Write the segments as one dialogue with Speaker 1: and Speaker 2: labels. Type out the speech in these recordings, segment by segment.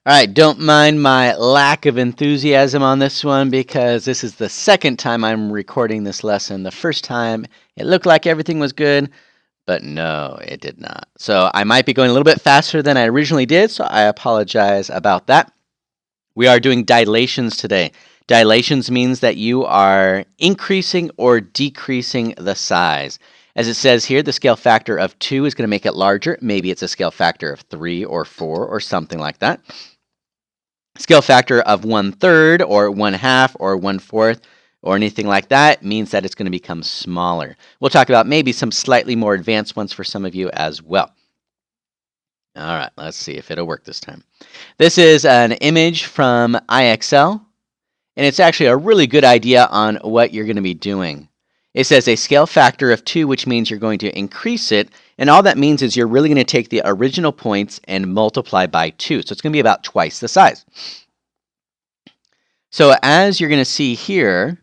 Speaker 1: All right, don't mind my lack of enthusiasm on this one because this is the second time I'm recording this lesson. The first time it looked like everything was good, but no, it did not. So I might be going a little bit faster than I originally did, so I apologize about that. We are doing dilations today. Dilations means that you are increasing or decreasing the size. As it says here, the scale factor of 2 is going to make it larger. Maybe it's a scale factor of 3 or 4 or something like that. Scale factor of 1/3 or 1/2 or 1/4 or anything like that means that it's going to become smaller. We'll talk about maybe some slightly more advanced ones for some of you as well. All right, let's see if it'll work this time. This is an image from IXL, and it's actually a really good idea on what you're going to be doing. It says a scale factor of 2, which means you're going to increase it, and all that means is you're really going to take the original points and multiply by 2. So it's going to be about twice the size. So as you're going to see here,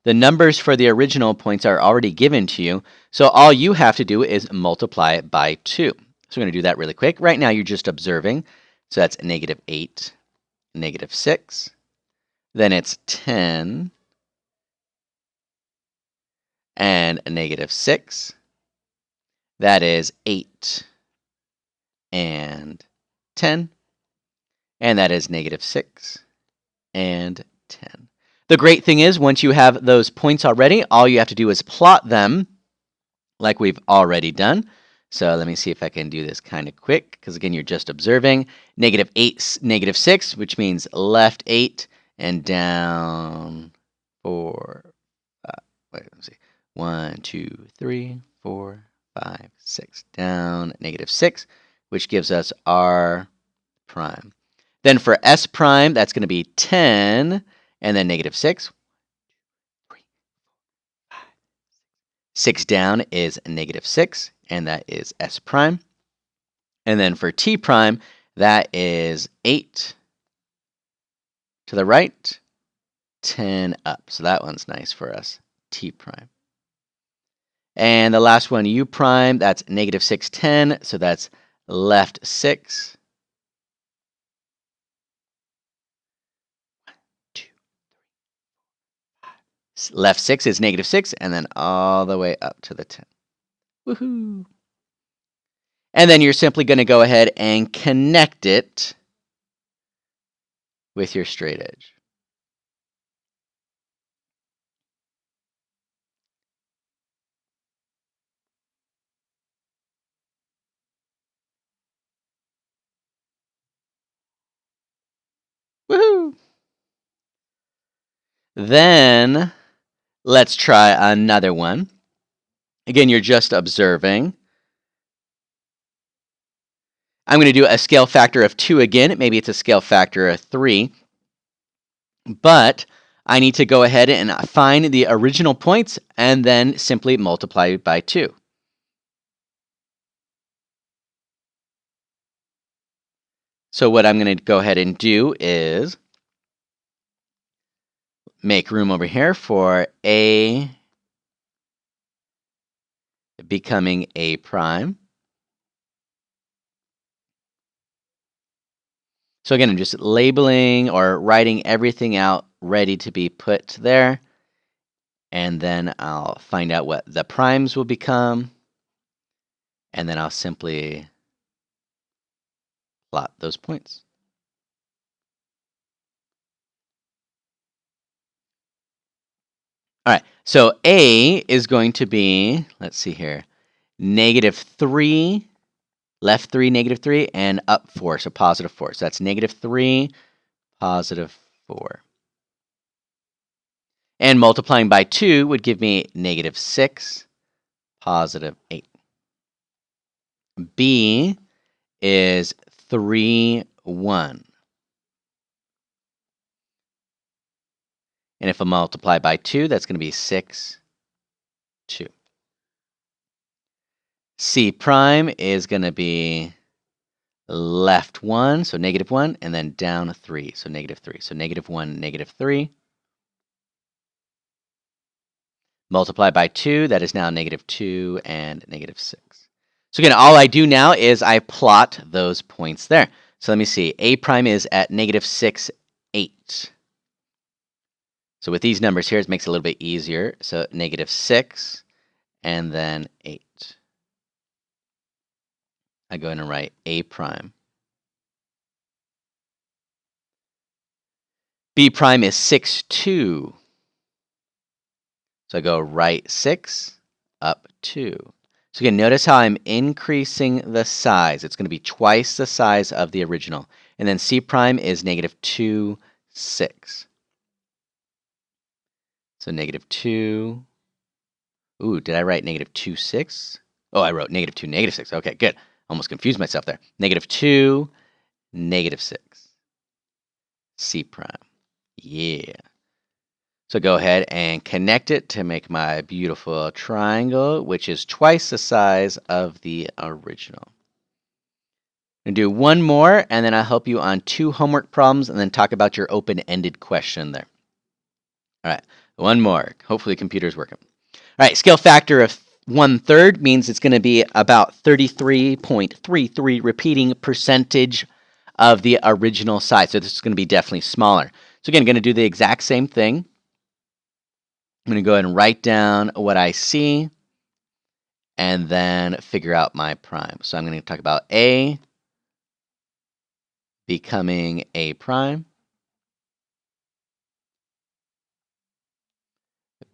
Speaker 1: the numbers for the original points are already given to you. So all you have to do is multiply it by 2. So we're going to do that really quick. Right now you're just observing. So that's -8, -6. Then it's 10 and -6. That is 8 and 10. And that is -6 and 10. The great thing is, once you have those points already, all you have to do is plot them like we've already done. So let me see if I can do this kind of quick, because again, you're just observing. -8, -6, which means left 8 and down 4, 5. Wait, let's see. 1, 2, 3, 4, 5, 6. Down -6, which gives us R prime. Then for S prime, that's going to be 10 and then -6. 6 down is -6, and that is S prime. And then for T prime, that is 8 to the right, 10 up. So that one's nice for us, T prime. And the last one, U prime, that's -6, 10. So that's left 6. Left 6 is -6, and then all the way up to the 10. Woohoo! And then you're simply going to go ahead and connect it with your straight edge. Woohoo! Then let's try another one. Again, you're just observing. I'm going to do a scale factor of 2 again. Maybe it's a scale factor of 3. But I need to go ahead and find the original points and then simply multiply by 2. So what I'm going to go ahead and do is make room over here for A becoming A prime. So again, I'm just labeling or writing everything out ready to be put there. And then I'll find out what the primes will become. And then I'll simply plot those points. All right, so A is going to be, let's see here, -3, left 3, -3, and up 4, so +4. So that's -3, +4. And multiplying by 2 would give me -6, +8. B is 3, 1. And if I multiply by 2, that's going to be 6, 2. C prime is going to be left 1, so -1, and then down 3, so -3. So -1, -3. Multiply by 2, that is now -2 and -6. So again, all I do now is I plot those points there. So let me see. A prime is at negative 6, 8. So with these numbers here, it makes it a little bit easier. So negative 6 and then 8. I go in and write A prime. B prime is 6, 2. So I go right 6, up 2. So again, notice how I'm increasing the size. It's going to be twice the size of the original. And then C prime is negative 2, 6. So negative 2. Ooh, did I write negative 2, 6? Oh, I wrote negative 2, negative 6. Okay, good. Almost confused myself there. Negative 2, negative 6. C prime. Yeah. So go ahead and connect it to make my beautiful triangle, which is twice the size of the original. I'm going to do one more, and then I'll help you on 2 homework problems, and then talk about your open-ended question there. All right, one more. Hopefully the computer's working. All right, scale factor of 1/3 means it's going to be about 33.33 repeating percentage of the original size. So this is going to be definitely smaller. So again, I'm going to do the exact same thing. I'm going to go ahead and write down what I see and then figure out my prime. So I'm going to talk about A becoming A prime,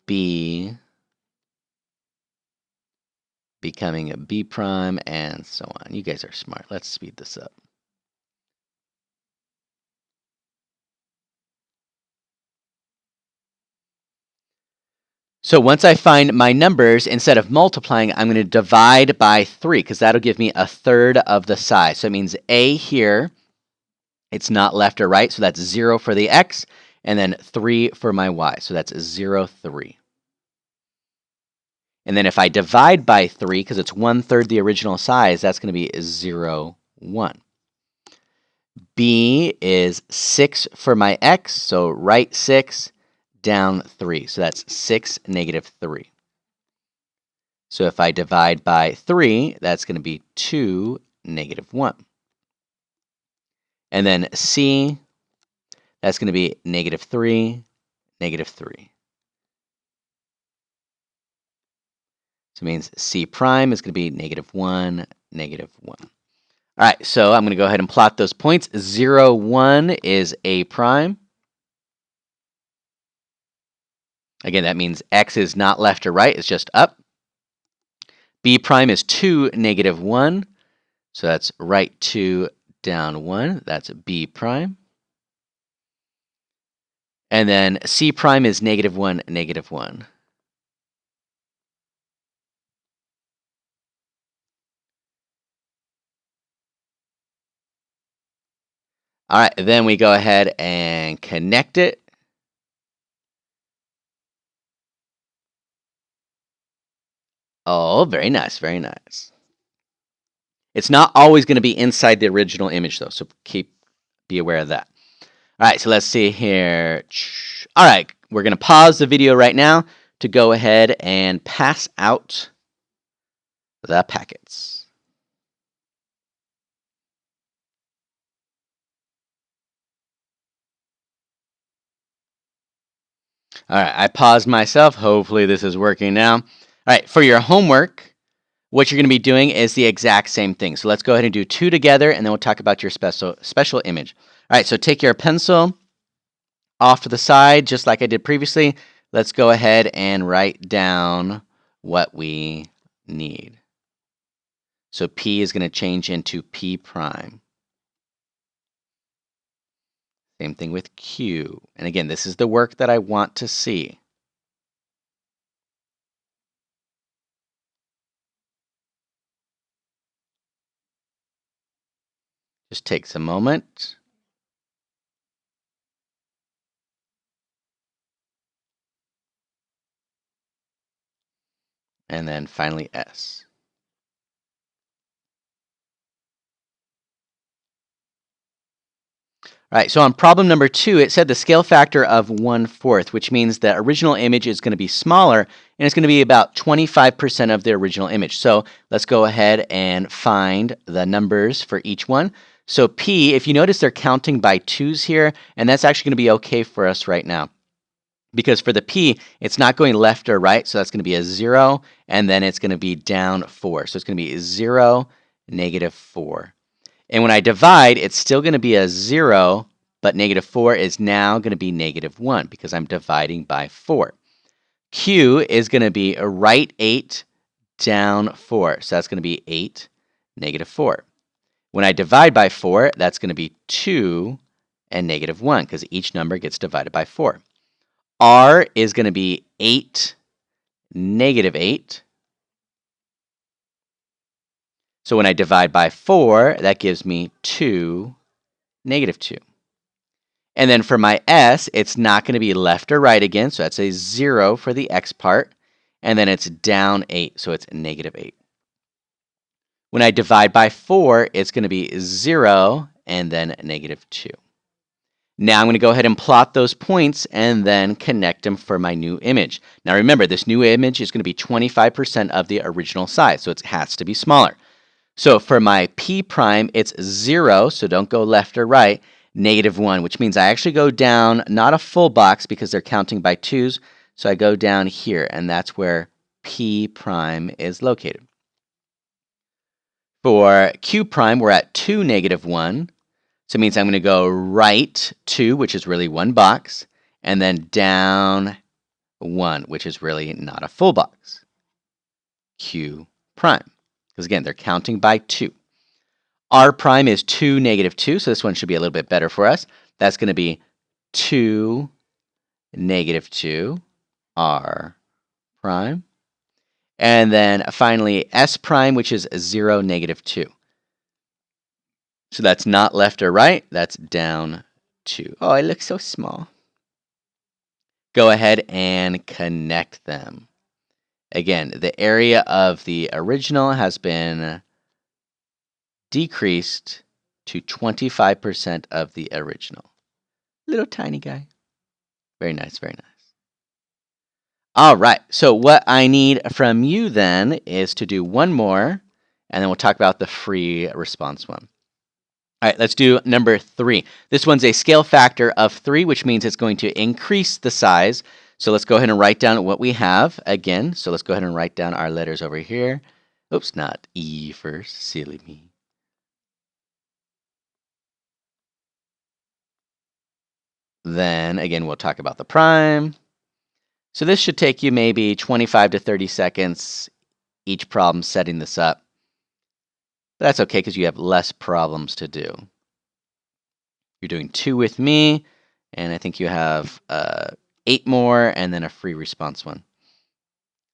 Speaker 1: B becoming a B prime, and so on. You guys are smart. Let's speed this up. So once I find my numbers, instead of multiplying, I'm going to divide by 3 because that'll give me 1/3 of the size. So it means A here, it's not left or right, so that's 0 for the X, and then 3 for my Y. So that's 0, 3. And then if I divide by 3, because it's 1/3 the original size, that's going to be 0, 1. B is 6 for my X, so right 6, down 3. So that's 6, negative 3. So if I divide by 3, that's going to be 2, negative 1. And then C, that's going to be negative 3, negative 3. So it means C prime is going to be negative 1, negative 1. All right, so I'm going to go ahead and plot those points. 0, 1 is A prime. Again, that means X is not left or right, it's just up. B prime is 2, negative 1. So that's right 2, down 1. That's B prime. And then C prime is negative 1, negative 1. All right, then we go ahead and connect it. Oh, very nice, very nice. It's not always going to be inside the original image, though, so be aware of that. All right, so let's see here. All right, we're going to pause the video right now to go ahead and pass out the packets. All right, I paused myself. Hopefully this is working now. All right, for your homework, what you're going to be doing is the exact same thing. So let's go ahead and do 2 together, and then we'll talk about your special image. All right, so take your pencil off to the side, just like I did previously. Let's go ahead and write down what we need. So P is going to change into P prime. Same thing with Q. And again, this is the work that I want to see. Just takes a moment. And then finally S. All right, so on problem number 2, it said the scale factor of 1/4, which means the original image is going to be smaller, and it's going to be about 25% of the original image. So let's go ahead and find the numbers for each one. So P, if you notice, they're counting by 2's here, and that's actually going to be okay for us right now. Because for the P, it's not going left or right, so that's going to be a 0, and then it's going to be down 4. So it's going to be 0, -4. And when I divide, it's still going to be a 0, but -4 is now going to be -1 because I'm dividing by 4. Q is going to be a right 8, down 4. So that's going to be 8, -4. When I divide by 4, that's going to be 2 and -1 because each number gets divided by 4. R is going to be 8, -8. So when I divide by 4, that gives me 2, -2. And then for my S, it's not going to be left or right again, so that's a 0 for the X part. And then it's down 8, so it's -8. When I divide by 4, it's going to be 0 and then -2. Now I'm going to go ahead and plot those points and then connect them for my new image. Now remember, this new image is going to be 25% of the original size, so it has to be smaller. So for my P prime, it's 0, so don't go left or right, -1, which means I actually go down not a full box because they're counting by 2's, so I go down here, and that's where P prime is located. For Q prime, we're at 2, -1, so it means I'm going to go right 2, which is really one box, and then down 1, which is really not a full box. Q prime, because again, they're counting by 2. R prime is 2, -2, so this one should be a little bit better for us. That's going to be 2, -2, R prime. And then finally, S prime, which is 0, -2. So that's not left or right, that's down 2. Oh, it looks so small. Go ahead and connect them. Again, the area of the original has been decreased to 25% of the original. Little tiny guy. Very nice, very nice. All right, so what I need from you then is to do one more, and then we'll talk about the free response one. All right, let's do number 3. This one's a scale factor of 3, which means it's going to increase the size. So let's go ahead and write down what we have again. So let's go ahead and write down our letters over here. Oops, not E first, silly me. Then again, we'll talk about the prime. So this should take you maybe 25 to 30 seconds each problem setting this up. But that's okay because you have less problems to do. You're doing 2 with me, and I think you have 8 more and then a free response one.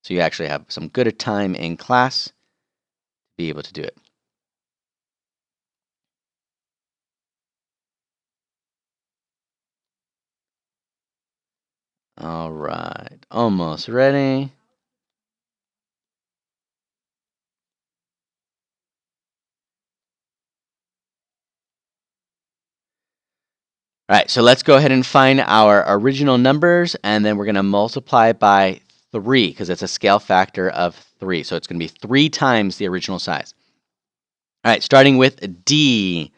Speaker 1: So you actually have some good time in class to be able to do it. All right, almost ready. All right, so let's go ahead and find our original numbers, and then we're going to multiply by 3 because it's a scale factor of 3. So it's going to be 3 times the original size. All right, starting with D.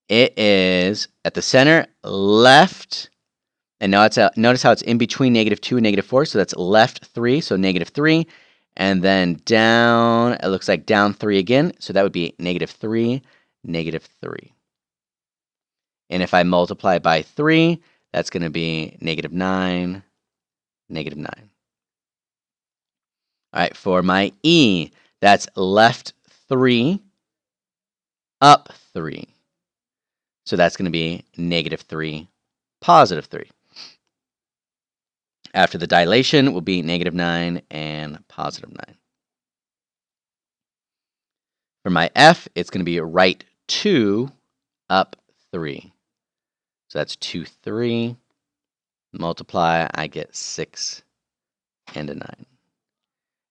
Speaker 1: It is at the center, left, and now notice how it's in between -2 and -4, so that's left 3, so -3, and then down, it looks like down 3 again, so that would be -3, -3. And if I multiply by 3, that's going to be -9, -9. All right, for my E, that's left 3, up 3. So that's going to be -3, +3. After the dilation will be -9 and +9. For my F, it's going to be right 2, up 3. So that's 2, 3. Multiply, I get 6 and a 9.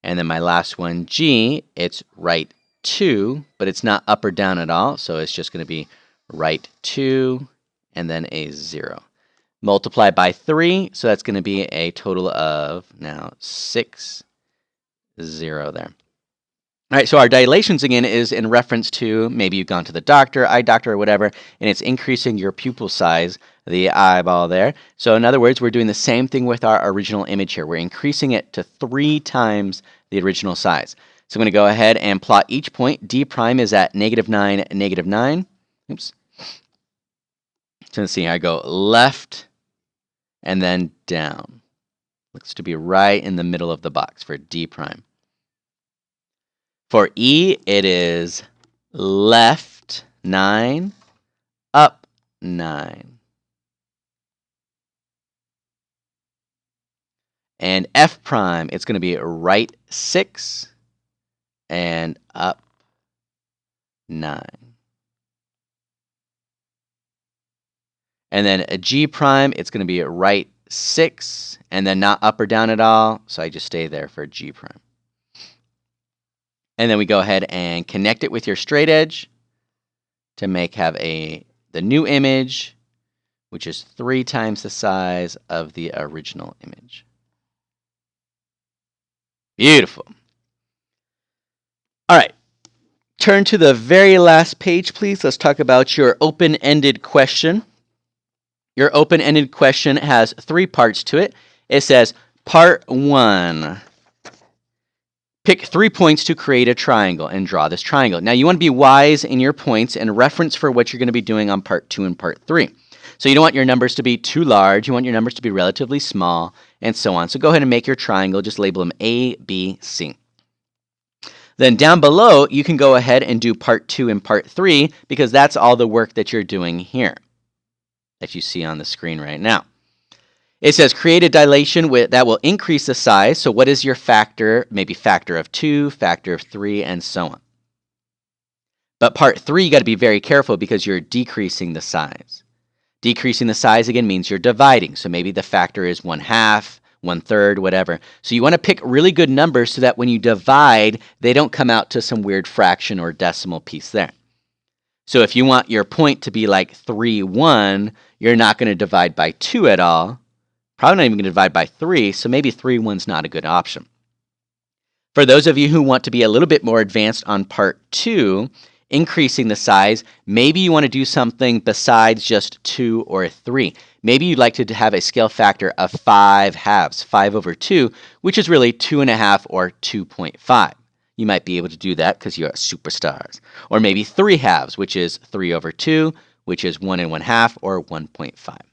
Speaker 1: And then my last one, G, it's right 2, but it's not up or down at all. So it's just going to be right 2 and then a 0. Multiply by 3, so that's going to be a total of now 6, 0 there. All right, so our dilations again is in reference to maybe you've gone to the doctor, eye doctor, or whatever, and it's increasing your pupil size, the eyeball there. So in other words, we're doing the same thing with our original image here. We're increasing it to 3 times the original size. So I'm going to go ahead and plot each point. D prime is at -9, -9. Oops. So let's see, I go left and then down. Looks to be right in the middle of the box for D prime. For E, it is left 9, up 9. And F prime, it's going to be right 6 and up 9. And then a G prime, it's going to be right 6 and then not up or down at all. So I just stay there for G prime. And then we go ahead and connect it with your straight edge to have the new image, which is 3 times the size of the original image. Beautiful. All right. Turn to the very last page, please. Let's talk about your open-ended question. Your open-ended question has 3 parts to it. It says, Part 1. Pick 3 points to create a triangle and draw this triangle. Now, you want to be wise in your points and reference for what you're going to be doing on Part 2 and Part 3. So you don't want your numbers to be too large. You want your numbers to be relatively small, and so on. So go ahead and make your triangle. Just label them A, B, C. Then down below, you can go ahead and do Part 2 and Part 3 because that's all the work that you're doing here that you see on the screen right now. It says create a dilation that will increase the size. So what is your factor? Maybe factor of 2, factor of 3, and so on. But Part 3, you got to be very careful because you're decreasing the size. Decreasing the size, again, means you're dividing. So maybe the factor is 1/2, 1/3, whatever. So you want to pick really good numbers so that when you divide, they don't come out to some weird fraction or decimal piece there. So if you want your point to be like 3/1, you're not going to divide by 2 at all. Probably not even going to divide by 3, so maybe 3/1's not a good option. For those of you who want to be a little bit more advanced on Part 2, increasing the size, maybe you want to do something besides just 2 or 3. Maybe you'd like to have a scale factor of 5/2, 5/2, which is really 2.5 or 2.5. You might be able to do that because you're superstars. Or maybe 3/2, which is 3/2, which is 1 1/2 or 1.5.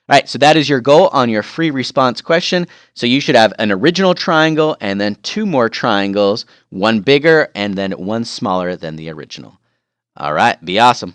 Speaker 1: All right, so that is your goal on your free response question. So you should have an original triangle and then 2 more triangles, one bigger and then one smaller than the original. All right, be awesome.